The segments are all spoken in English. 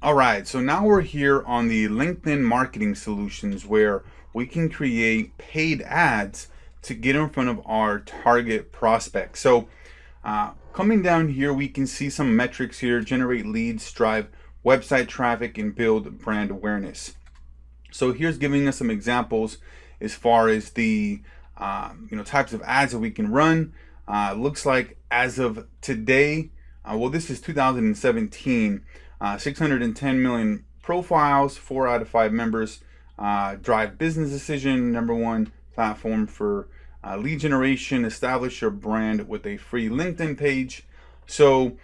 All right, so now we're here on the LinkedIn marketing solutions where we can create paid ads to get in front of our target prospects. So coming down here, we can see some metrics here: generate leads, drive website traffic, and build brand awareness. So here's giving us some examples as far as the types of ads that we can run. Looks like as of today, well, this is 2017, 610 million profiles, 4 out of 5 members. Drive business decision, #1 platform for lead generation. Establish your brand with a free LinkedIn page. So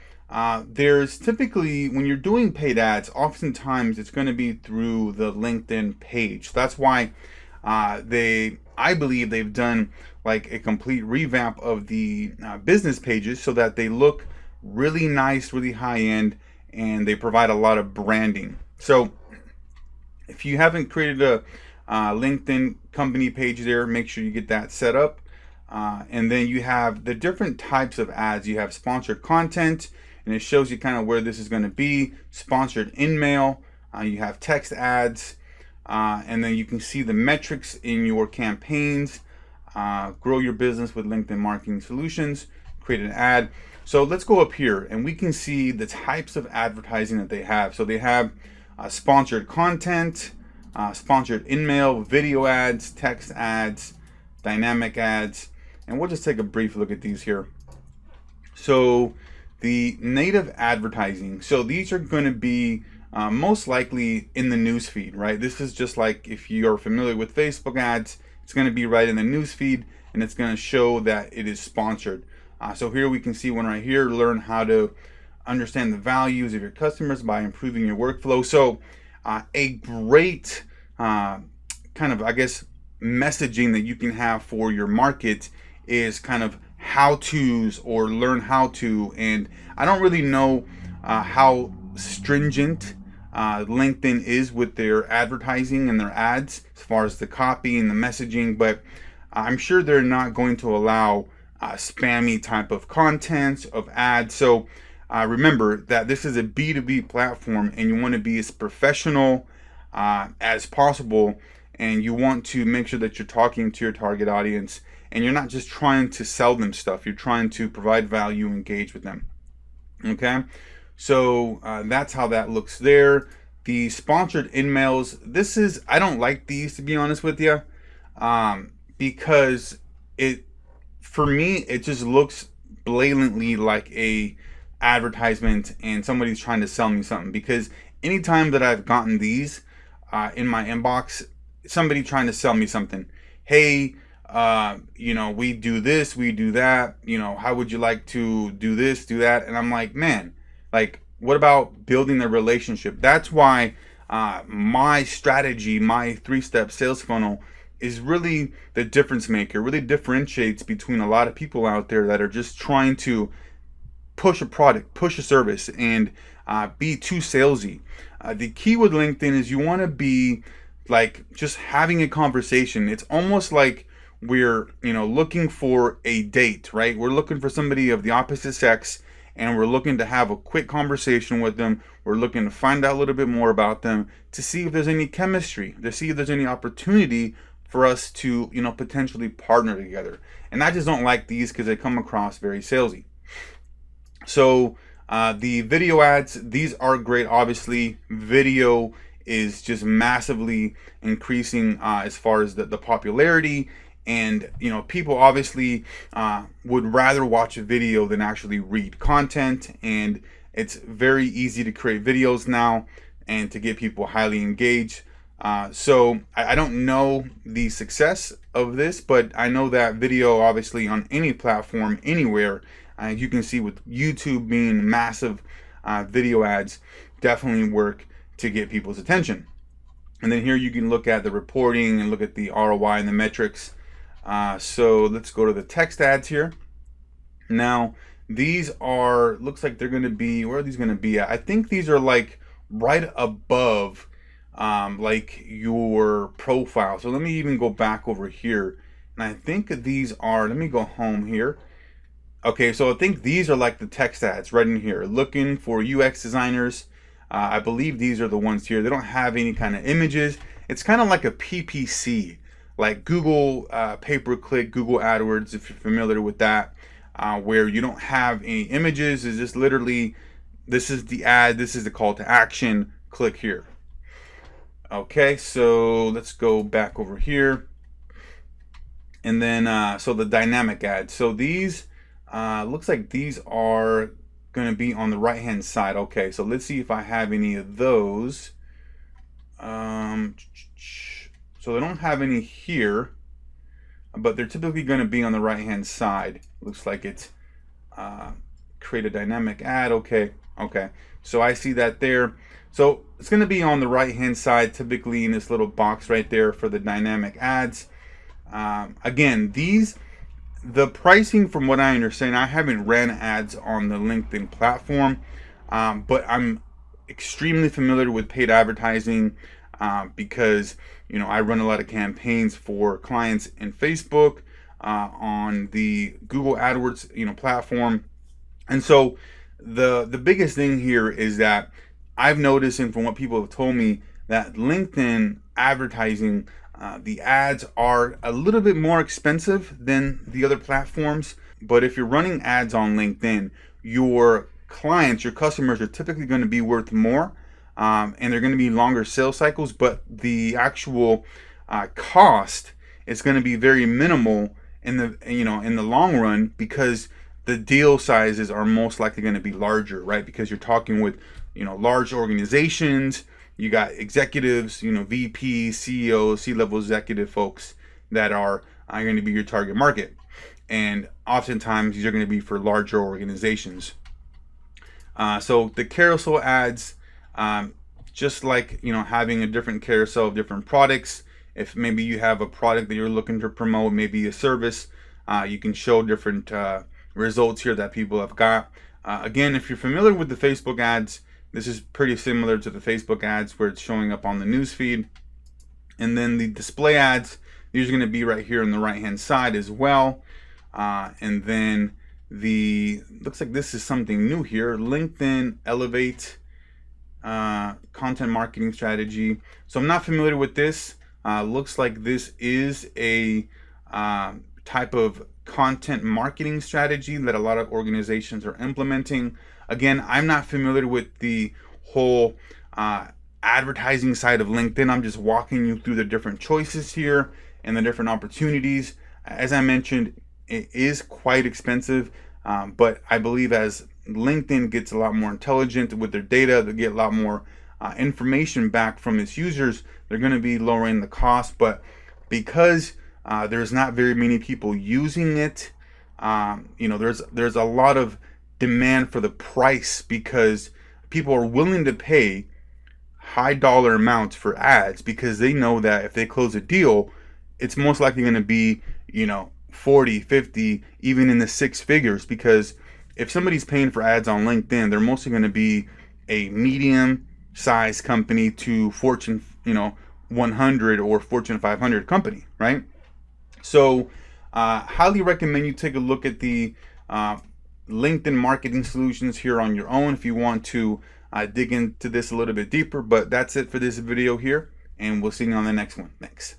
there's typically, when you're doing paid ads, oftentimes it's going to be through the LinkedIn page. That's why I believe they've done like a complete revamp of the business pages so that they look really nice, really high end, and they provide a lot of branding. So if you haven't created a LinkedIn company page there, make sure you get that set up. And then you have the different types of ads. You have sponsored content, and it shows you kind of where this is going to be. Sponsored in-mail. You have text ads. And then you can see the metrics in your campaigns. Grow your business with LinkedIn marketing solutions. Create an ad. So let's go up here and we can see the types of advertising that they have. So they have sponsored content, sponsored in-mail, video ads, text ads, dynamic ads, and we'll just take a brief look at these here. So the native advertising, so these are going to be most likely in the news feed, right? This is just like if you're familiar with Facebook ads, it's going to be right in the news feed, and it's going to show that it is sponsored. So here we can see one right here: learn how to understand the values of your customers by improving your workflow. So a great kind of, I guess, messaging that you can have for your market is kind of how-tos or learn how to. And I don't really know how stringent LinkedIn is with their advertising and their ads as far as the copy and the messaging, but I'm sure they're not going to allow spammy type of content of ads. So remember that this is a B2B platform, and you want to be as professional as possible, and you want to make sure that you're talking to your target audience, and you're not just trying to sell them stuff. You're trying to provide value, engage with them. Okay, so that's how that looks there. The sponsored in-mails, I don't like these, to be honest with you, because for me, it just looks blatantly like a advertisement and somebody's trying to sell me something. Because anytime that I've gotten these in my inbox, somebody trying to sell me something. Hey, we do this, we do that. How would you like to do this, do that? And I'm like, man, like, what about building the relationship? That's why my strategy, my 3-step sales funnel, is really the difference maker. Really differentiates between a lot of people out there that are just trying to push a product, push a service, and be too salesy. The key with LinkedIn is you want to be like just having a conversation. It's almost like we're looking for a date, right? We're looking for somebody of the opposite sex, and we're looking to have a quick conversation with them. We're looking to find out a little bit more about them, to see if there's any chemistry, to see if there's any opportunity for us to potentially partner together. And I just don't like these because they come across very salesy. So the video ads, these are great. Obviously, video is just massively increasing as far as the popularity. And people obviously would rather watch a video than actually read content. And it's very easy to create videos now and to get people highly engaged. So I don't know the success of this, but I know that video, obviously, on any platform, anywhere, you can see with YouTube being massive, video ads definitely work to get people's attention. And then here you can look at the reporting and look at the ROI and the metrics. So let's go to the text ads here. Now, these are, looks like they're going to be, where are these going to be at? I think these are like right above like your profile. So let me even go back over here, and I think these are, let me go home here. Okay, so I think these are like the text ads right in here. Looking for UX designers I believe these are the ones here. They don't have any kind of images. It's kind of like a PPC, like Google pay-per-click, Google AdWords, if you're familiar with that, where you don't have any images. It's just literally, this is the ad, this is the call to action, click here. Okay, so let's go back over here. And then, so the dynamic ads. So these, looks like these are going to be on the right hand side. Okay, so let's see if I have any of those. So they don't have any here, but they're typically going to be on the right hand side. Looks like it's create a dynamic ad. Okay, so I see that there. So it's going to be on the right hand side, typically in this little box right there for the dynamic ads. Again, the pricing, from what I understand, I haven't ran ads on the LinkedIn platform, but I'm extremely familiar with paid advertising because, you know, I run a lot of campaigns for clients in Facebook, on the Google AdWords, you know, platform. And so the biggest thing here is that I've noticed, and from what people have told me, that LinkedIn advertising, the ads are a little bit more expensive than the other platforms. But if you're running ads on LinkedIn, your clients, your customers are typically going to be worth more, and they're going to be longer sales cycles, but the actual cost is going to be very minimal in the, you know, in the long run, because the deal sizes are most likely going to be larger, right? Because you're talking with, you know, large organizations. You got executives, you know, VP, CEO, C-level executive folks that are going to be your target market. And oftentimes these are going to be for larger organizations. So the carousel ads, just like, you know, having a different carousel of different products. If maybe you have a product that you're looking to promote, maybe a service, you can show different results here that people have got. Again, if you're familiar with the Facebook ads, this is pretty similar to the Facebook ads where it's showing up on the news feed. And then the display ads, these are going to be right here on the right hand side as well. And then looks like this is something new here, LinkedIn Elevate content marketing strategy. So I'm not familiar with this. Looks like this is a type of content marketing strategy that a lot of organizations are implementing. Again, I'm not familiar with the whole advertising side of LinkedIn. I'm just walking you through the different choices here and the different opportunities. As I mentioned, it is quite expensive, but I believe as LinkedIn gets a lot more intelligent with their data, they get a lot more information back from its users, they're going to be lowering the cost. But because there's not very many people using it, you know, there's a lot of demand for the price, because people are willing to pay high dollar amounts for ads, because they know that if they close a deal, it's most likely going to be, you know, 40, 50, even in the six figures. Because if somebody's paying for ads on LinkedIn, they're mostly going to be a medium size company to Fortune, you know, 100 or Fortune 500 company, right? So highly recommend you take a look at the LinkedIn marketing solutions here on your own if you want to dig into this a little bit deeper. But that's it for this video here, and we'll see you on the next one. Thanks.